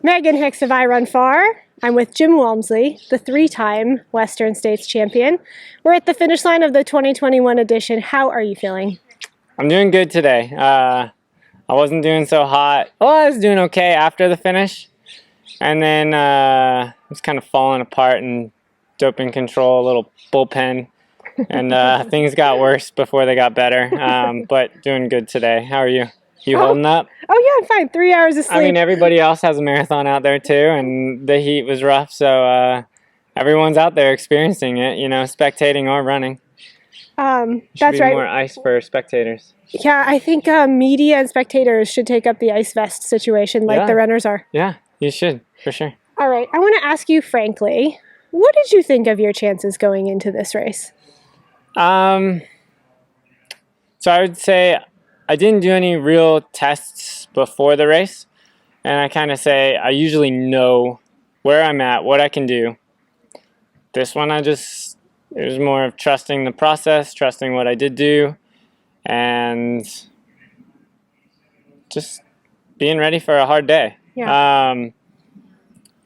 Megan Hicks of I Run Far. I'm with Jim Walmsley, the 3-time Western States champion. We're at the finish line of the 2021 edition. How are you feeling? I'm doing good today. I wasn't doing so hot. Well, I was doing okay after the finish. And then it was kind of falling apart in doping control, a little bullpen. And things got worse before they got better. But doing good today. How are you? You holding up? Oh yeah, I'm fine. 3 hours of sleep. I mean, everybody else has a marathon out there too, and the heat was rough, so everyone's out there experiencing it, you know, spectating or running. That's right. More ice for spectators. Yeah, I think media and spectators should take up the ice vest situation like the runners are. Yeah, you should, for sure. All right, I want to ask you frankly, what did you think of your chances going into this race? So I would say I didn't do any real tests before the race, and I kind of say I usually know where I'm at, what I can do. This one it was more of trusting the process, trusting what I did do, and just being ready for a hard day. Yeah.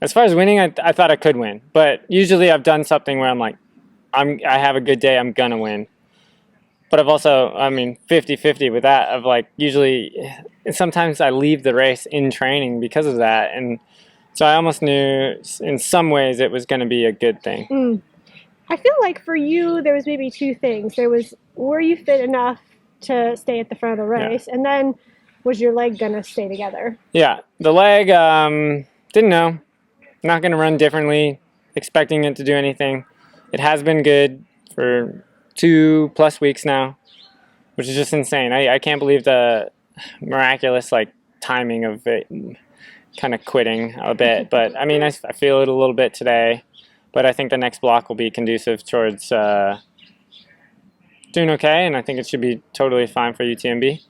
As far as winning, I thought I could win, but usually I've done something where I'm like, I have a good day, I'm gonna win. But I've also, 50-50 with that of like, usually, sometimes I leave the race in training because of that. And so I almost knew in some ways it was going to be a good thing. I feel like for you, there was maybe two things. There was, were you fit enough to stay at the front of the race? Yeah. And then, was your leg going to stay together? Yeah, the leg, didn't know. Not going to run differently, expecting it to do anything. It has been good for 2+ weeks now, which is just insane. I can't believe the miraculous timing of it kind of quitting a bit. But I feel it a little bit today, but I think the next block will be conducive towards doing okay, and I think it should be totally fine for UTMB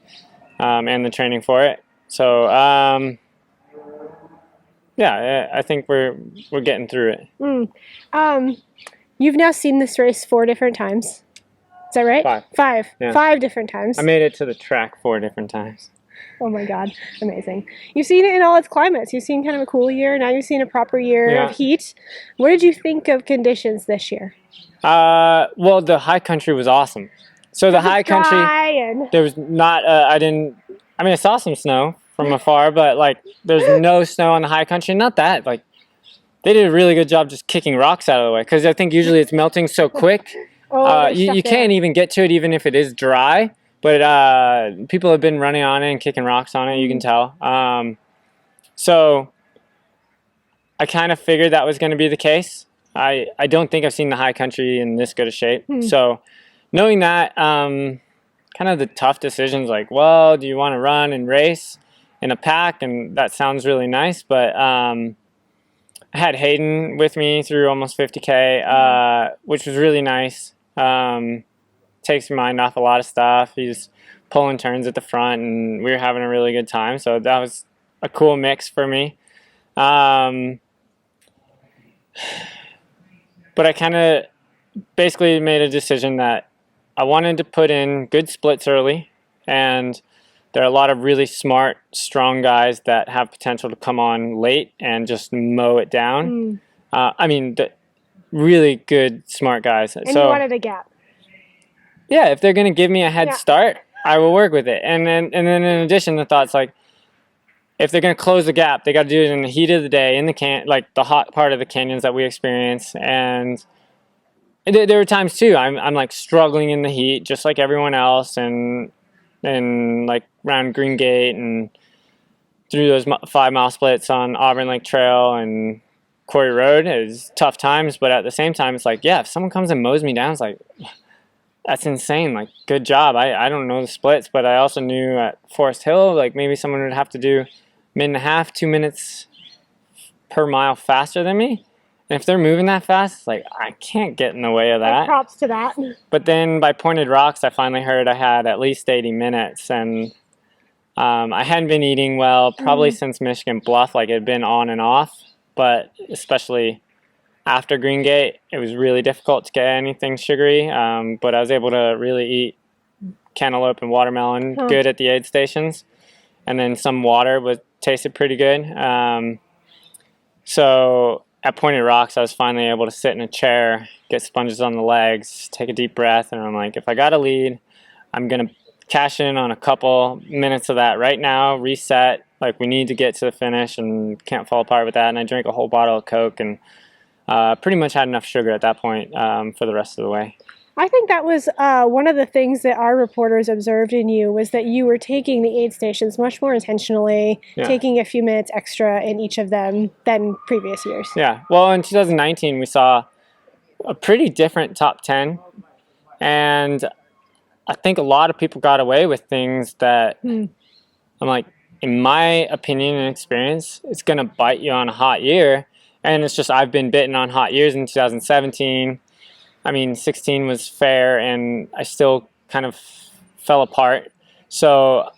and the training for it. So yeah, I think we're getting through it. You've now seen this race 4 different times. Is that right? 5. Yeah. 5 different times. I made it to the track 4 different times. Oh my God, amazing. You've seen it in all its climates. You've seen kind of a cool year. Now you've seen a proper year of heat. What did you think of conditions this year? Well, the high country was awesome. So the high country, there was not, I saw some snow from afar, but there's no snow on the high country. Not that, they did a really good job just kicking rocks out of the way, because I think usually it's melting so quick. You can't even get to it even if it is dry, but people have been running on it and kicking rocks on it, you can tell. So I kind of figured that was going to be the case. I don't think I've seen the high country in this good a shape. So knowing that, kind of the tough decisions well, do you want to run and race in a pack? And that sounds really nice, but I had Hayden with me through almost 50K, which was really nice. Takes your mind off a lot of stuff. He's pulling turns at the front, and we were having a really good time. So that was a cool mix for me. But I kind of basically made a decision that I wanted to put in good splits early, and there are a lot of really smart, strong guys that have potential to come on late and just mow it down. The really good, smart guys. And you wanted a gap. Yeah, if they're going to give me a head start, I will work with it. And then in addition, the thought's if they're going to close the gap, they got to do it in the heat of the day, in the the hot part of the canyons that we experience. And there were times too, I'm struggling in the heat, just like everyone else, and around Green Gate and through those 5-mile splits on Auburn Lake Trail and Quarry Road. It was tough times, but at the same time, it's if someone comes and mows me down, it's that's insane. Good job. I don't know the splits, but I also knew at Forest Hill, maybe someone would have to do 1.5, 2 minutes per mile faster than me. And if they're moving that fast, I can't get in the way of that. Props to that. But then by Pointed Rocks, I finally heard I had at least 80 minutes. And I hadn't been eating well probably since Michigan Bluff. It had been on and off. But especially after Green Gate, it was really difficult to get anything sugary. But I was able to really eat cantaloupe and watermelon good at the aid stations. And then some water tasted pretty good. So at Pointed Rocks, I was finally able to sit in a chair, get sponges on the legs, take a deep breath, and I'm like, if I got a lead, I'm going to cash in on a couple minutes of that right now, reset. Like, we need to get to the finish and can't fall apart with that. And I drank a whole bottle of Coke and pretty much had enough sugar at that point for the rest of the way. I think that was one of the things that our reporters observed in you was that you were taking the aid stations much more intentionally, taking a few minutes extra in each of them than previous years. Yeah. Well, in 2019, we saw a pretty different top 10. And I think a lot of people got away with things that I'm like, in my opinion and experience, it's going to bite you on a hot year. And it's just, I've been bitten on hot years in 2017. I mean, 16 was fair, and I still kind of fell apart. So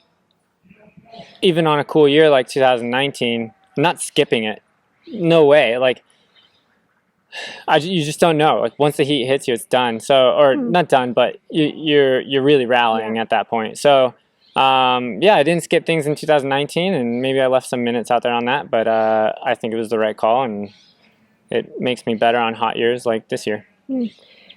even on a cool year like 2019, I'm not skipping it. No way. Like, you just don't know. Like, once the heat hits you, it's done. So, or not done, but you're really rallying at that point. So, I didn't skip things in 2019, and maybe I left some minutes out there on that, but I think it was the right call, and it makes me better on hot years like this year.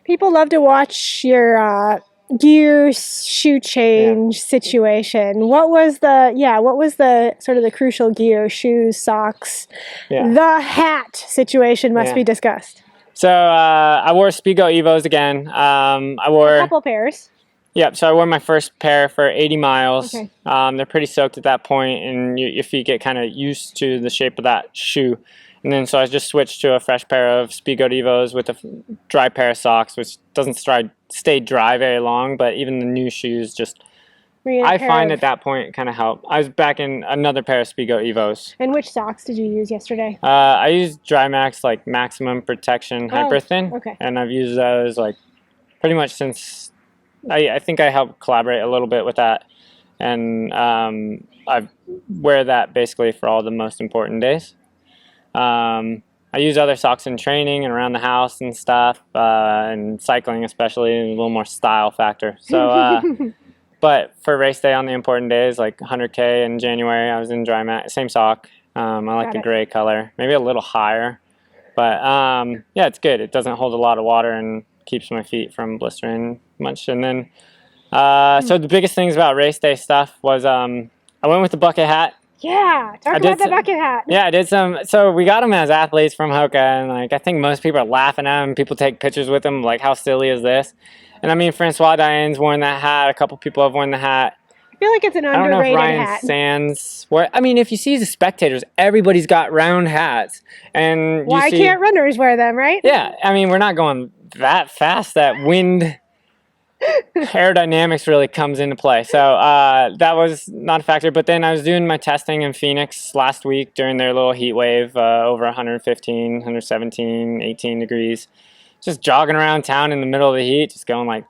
People love to watch your gear shoe change situation. What was the sort of the crucial gear, shoes, socks? The hat situation must be discussed. So I wore Speedgo Evos again. I wore a couple pairs. Yep, so I wore my first pair for 80 miles. Okay. They're pretty soaked at that point, and your feet get kind of used to the shape of that shoe. And then so I just switched to a fresh pair of Speedgo Evos with a dry pair of socks, which doesn't stay dry very long, but even the new shoes just, I find at that point kind of help. I was back in another pair of Speedgo Evos. And which socks did you use yesterday? I used Dry Max, like Maximum Protection Hyper Thin. Okay. And I've used those like pretty much since, I think I helped collaborate a little bit with that. And I wear that basically for all the most important days. I use other socks in training and around the house and stuff, and cycling especially, a little more style factor. So, but for race day on the important days, like 100K in January, I was in Dry Max, same sock. I like the gray color, maybe a little higher, but it's good. It doesn't hold a lot of water and keeps my feet from blistering much. And then, so the biggest things about race day stuff was I went with the bucket hat. Yeah, talk about the bucket hat. Yeah, I did some. So we got them as athletes from Hoka, and like I think most people are laughing at them. People take pictures with them, like, how silly is this? And I mean, Francois Diane's worn that hat. A couple people have worn the hat. I feel like it's an underrated hat. I don't know if Ryan Sands. I mean, if you see the spectators, everybody's got round hats, and why can't runners wear them, right? Yeah, I mean, we're not going that fast. That wind. Aerodynamics really comes into play. So that was not a factor. But then I was doing my testing in Phoenix last week during their little heat wave, over 115, 117, 18 degrees. Just jogging around town in the middle of the heat, just going like,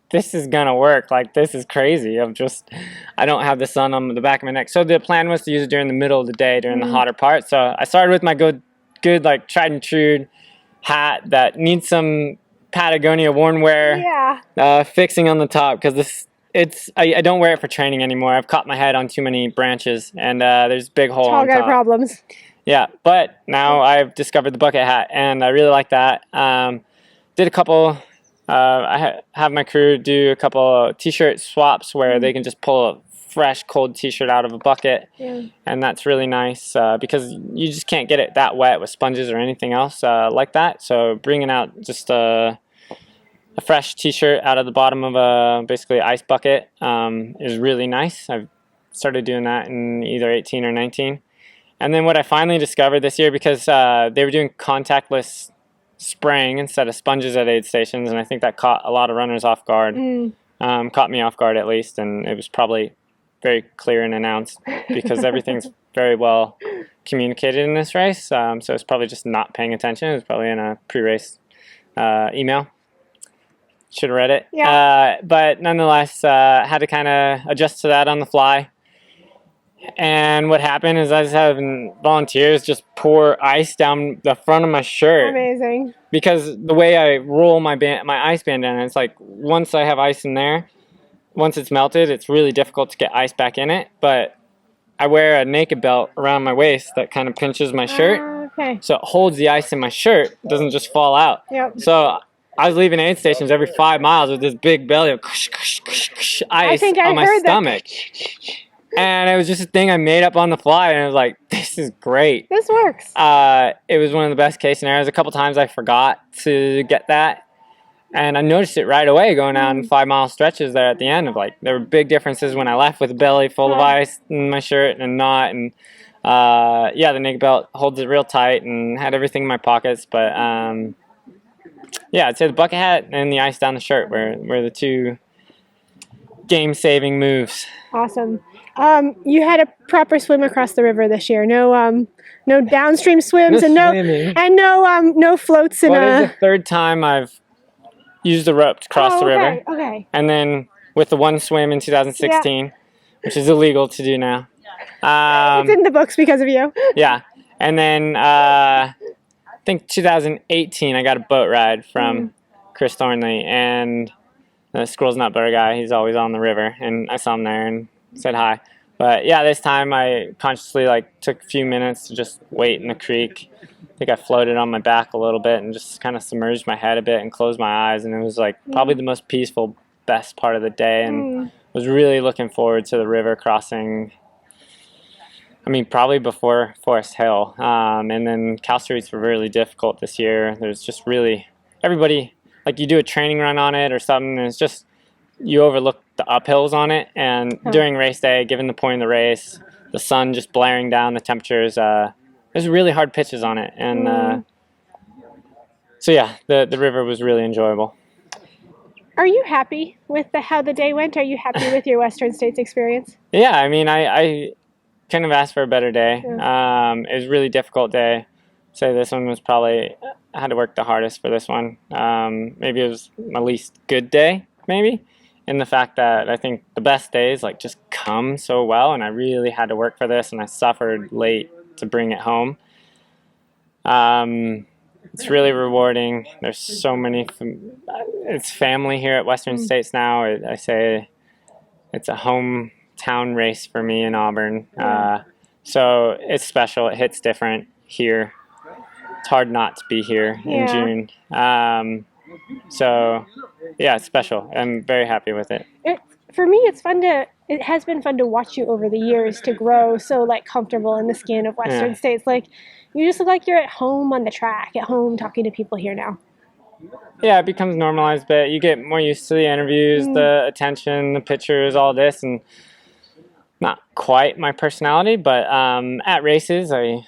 this is going to work. Like, this is crazy. I don't have the sun on the back of my neck. So the plan was to use it during the middle of the day, during the hotter part. So I started with my good like tried and true hat that needs some Patagonia worn wear fixing on the top, because I don't wear it for training anymore. I've caught my head on too many branches, and there's a big hole on top. Tall guy problems. Yeah, but now I've discovered the bucket hat, and I really like that. Did a couple. I have my crew do a couple t-shirt swaps where they can just pull a fresh cold t-shirt out of a bucket, and that's really nice because you just can't get it that wet with sponges or anything else like that. So bringing out just a fresh t-shirt out of the bottom of a basically ice bucket is really nice. I've started doing that in either 18 or 19. And then what I finally discovered this year, because they were doing contactless spraying instead of sponges at aid stations, and I think that caught a lot of runners off guard. Caught me off guard at least, and it was probably very clear and announced because everything's very well communicated in this race. So it's probably just not paying attention. It was probably in a pre-race email. Should have read it. Yeah. But nonetheless, had to kind of adjust to that on the fly. And what happened is I was having volunteers just pour ice down the front of my shirt. Amazing. Because the way I roll my ice bandana, it's like once I have ice in there, once it's melted, it's really difficult to get ice back in it. But I wear a naked belt around my waist that kind of pinches my shirt. Okay. So it holds the ice in my shirt. It doesn't just fall out. Yep. So I was leaving aid stations every 5 miles with this big belly of ice on my stomach. And it was just a thing I made up on the fly, and I was like, this is great. This works. It was one of the best case scenarios. A couple times I forgot to get that, and I noticed it right away going down 5 mile stretches there at the end of like, there were big differences when I left with a belly full of ice in my shirt and not. And yeah, the naked belt holds it real tight and had everything in my pockets. But yeah, I'd say the bucket hat and the ice down the shirt were the two game-saving moves. Awesome. You had a proper swim across the river this year. No downstream swims and no floats in Well, this is the third time I've used the rope to cross the river. Okay. And then with the one swim in 2016, which is illegal to do now. It's in the books because of you. Yeah. And then I think 2018 I got a boat ride from Chris Thornley, and the Squirrel's Nut Butter guy. He's always on the river, and I saw him there and said hi. But yeah, this time I consciously took a few minutes to just wait in the creek. I think I floated on my back a little bit and just kind of submerged my head a bit and closed my eyes, and it was probably the most peaceful, best part of the day, and was really looking forward to the river crossing. I mean, probably before Forest Hill, and then Cal Streets were really difficult this year. There's just really everybody, you do a training run on it or something, and it's just you overlook the uphills on it, and during race day, given the point of the race, the sun just blaring down, the temperatures, there's really hard pitches on it, and so yeah, the river was really enjoyable. Are you happy with how the day went? Are you happy with your Western States experience? Yeah, I mean, I couldn't have asked for a better day. Yeah. It was a really difficult day. So this one was probably, I had to work the hardest for this one. Maybe it was my least good day, maybe, in the fact that I think the best days just come so well, and I really had to work for this, and I suffered late to bring it home. It's really rewarding. There's so many, it's family here at Western States now. I say it's a hometown race for me in Auburn. So it's special. It hits different here. It's hard not to be here in June. So yeah, it's special. I'm very happy with it. For me, it has been fun to watch you over the years to grow so comfortable in the skin of Western States. You just look like you're at home on the track, at home talking to people here now. Yeah, it becomes normalized, but you get more used to the interviews, the attention, the pictures, all this, and not quite my personality, but at races, I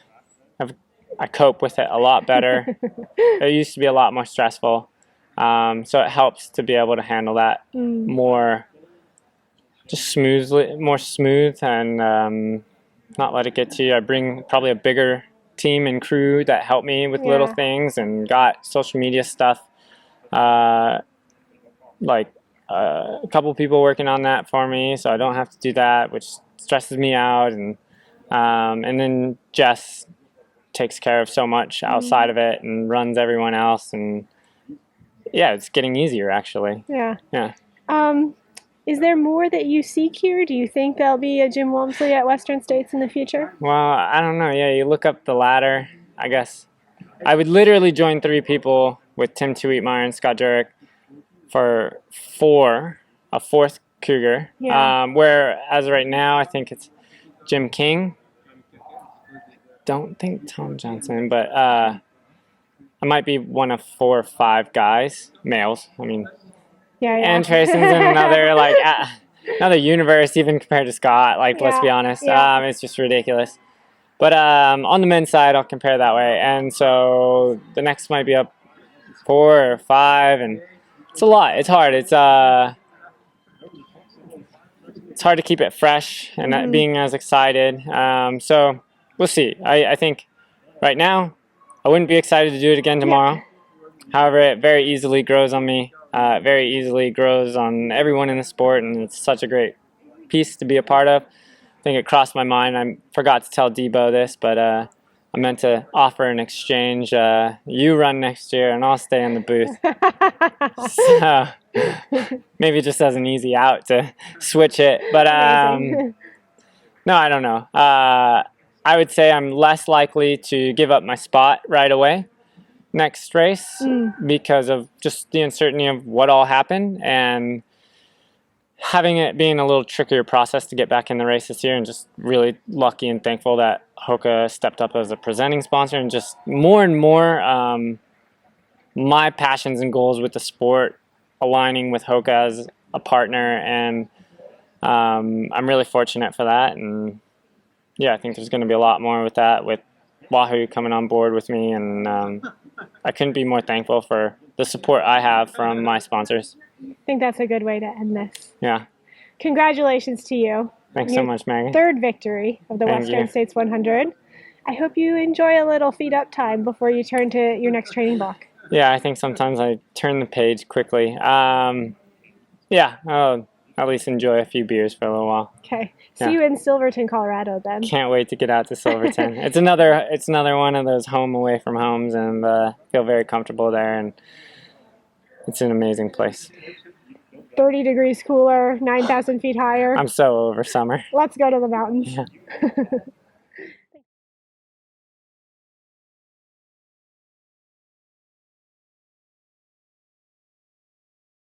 cope with it a lot better. It used to be a lot more stressful, so it helps to be able to handle that more just smoothly, more smooth, and not let it get to you. I bring probably a bigger team and crew that help me with little things, and got social media stuff, a couple people working on that for me, so I don't have to do that, which stresses me out, and then Jess takes care of so much outside of it and runs everyone else, and yeah, it's getting easier actually. Yeah. Is there more that you seek here? Do you think there'll be a Jim Walmsley at Western States in the future? Well, I don't know. Yeah, you look up the ladder, I guess. I would literally join 3 people with Tim Tuitmeyer and Scott Jurek for a 4th Cougar. Where as of right now, I think it's Jim King. Don't think Tom Johnson, but I might be one of 4 or 5 guys, males. I mean, and Trayson's in another another universe even compared to Scott. Let's be honest, it's just ridiculous. But on the men's side, I'll compare that way, and so the next might be up 4 or 5, and it's a lot. It's hard. It's hard to keep it fresh and not being as excited. So we'll see. I think right now I wouldn't be excited to do it again tomorrow. However, it very easily grows on me. Very easily grows on everyone in the sport, and it's such a great piece to be a part of. I think it crossed my mind. I forgot to tell Debo this, but I meant to offer an exchange. You run next year, and I'll stay in the booth. So maybe just as an easy out to switch it. But no, No, I don't know. I would say I'm less likely to give up my spot right away next race because of just the uncertainty of what all happened and having it being a little trickier process to get back in the race this year, and just really lucky and thankful that Hoka stepped up as a presenting sponsor, and just more and more my passions and goals with the sport aligning with Hoka as a partner, and I'm really fortunate for that. And yeah, I think there's going to be a lot more with that, with Wahoo coming on board with me, and I couldn't be more thankful for the support I have from my sponsors. I think that's a good way to end this. Yeah. Congratulations to you. Thanks so much, Maggie. Third victory of the Western States 100. I hope you enjoy a little feed up time before you turn to your next training block. Yeah, I think sometimes I turn the page quickly. Yeah, I'll at least enjoy a few beers for a little while. Okay. See you in Silverton, Colorado then. Can't wait to get out to Silverton. It's another one of those home away from homes, and feel very comfortable there, and it's an amazing place. 30 degrees cooler, 9,000 feet higher. I'm so over summer. Let's go to the mountains. Yeah.